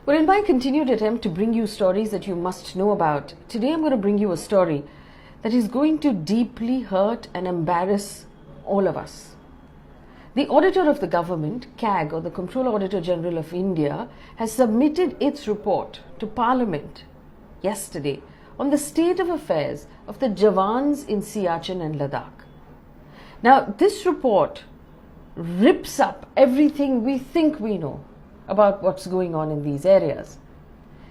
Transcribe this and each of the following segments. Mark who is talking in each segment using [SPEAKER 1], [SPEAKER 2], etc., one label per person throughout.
[SPEAKER 1] Well, in my continued attempt to bring you stories that you must know about, today I'm going to bring you a story that is going to deeply hurt and embarrass all of us. The Auditor of the Government, CAG, or the Comptroller Auditor General of India, has submitted its report to Parliament yesterday on the state of affairs of the Jawans in Siachen and Ladakh. Now, this report rips up everything we think we know about what's going on in these areas.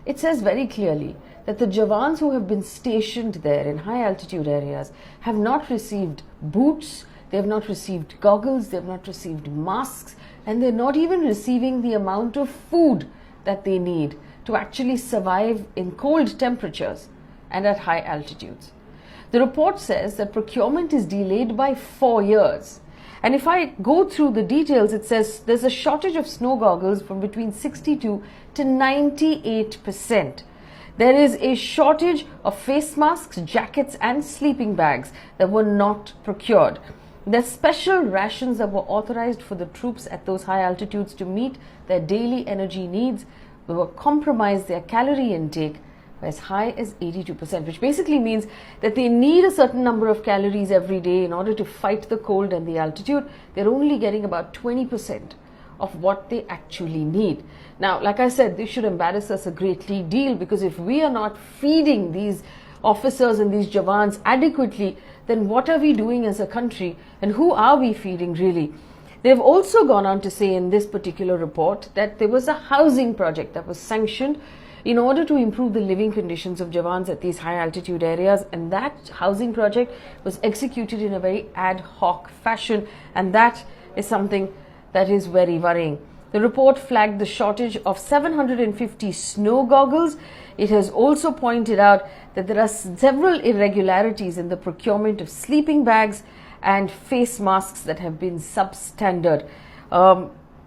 [SPEAKER 1] It says very clearly that the Jawans who have been stationed there in high altitude areas have not received boots, they have not received goggles, they have not received masks, and they're not even receiving the amount of food that they need to actually survive in cold temperatures and at high altitudes. The report says that procurement is delayed by 4 years. And if I go through the details, it says there's a shortage of snow goggles from between 62 to 98%. There is a shortage of face masks, jackets and sleeping bags that were not procured. There's special rations that were authorized for the troops at those high altitudes to meet their daily energy needs. They were compromised their calorie intake as high as 82%, which basically means that they need a certain number of calories every day in order to fight the cold and the altitude. They're only getting about 20% of what they actually need. Now, like I said, this should embarrass us a great deal, because if we are not feeding these officers and these Jawans adequately, then what are we doing as a country, and who are we feeding really? They've also gone on to say in this particular report that there was a housing project that was sanctioned in order to improve the living conditions of Jawans at these high altitude areas, and that housing project was executed in a very ad hoc fashion, and that is something that is very worrying. The report flagged the shortage of 750 snow goggles. It has also pointed out that there are several irregularities in the procurement of sleeping bags and face masks that have been substandard.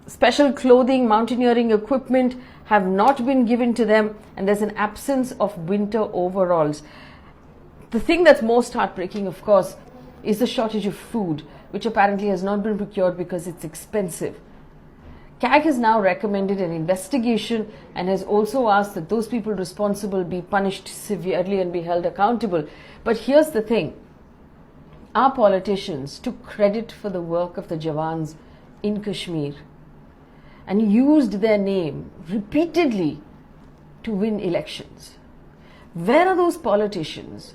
[SPEAKER 1] Special clothing, mountaineering equipment have not been given to them, and there's an absence of winter overalls. The thing that's most heartbreaking, of course, is the shortage of food, which apparently has not been procured because it's expensive. CAG has now recommended an investigation and has also asked that those people responsible be punished severely and be held accountable. But here's the thing. Our politicians took credit for the work of the Jawans in Kashmir and used their name repeatedly to win elections. Where are those politicians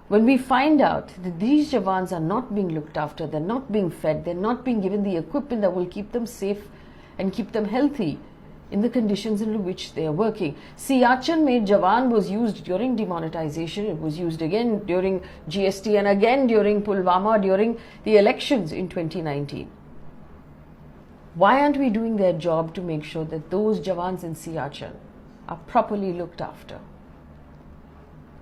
[SPEAKER 1] when we find out that these Jawans are not being looked after, they're not being fed, they're not being given the equipment that will keep them safe and keep them healthy in the conditions in which they are working? Siachen made Jawan was used during demonetization, it was used again during GST, and again during Pulwama during the elections in 2019. Why aren't we doing their job to make sure that those Jawans in Siachen are properly looked after?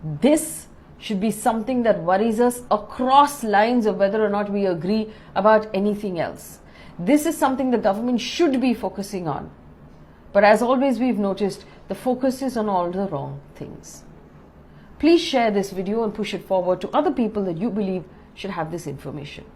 [SPEAKER 1] This should be something that worries us across lines of whether or not we agree about anything else. This is something the government should be focusing on. But as always, we've noticed the focus is on all the wrong things. Please share this video and push it forward to other people that you believe should have this information.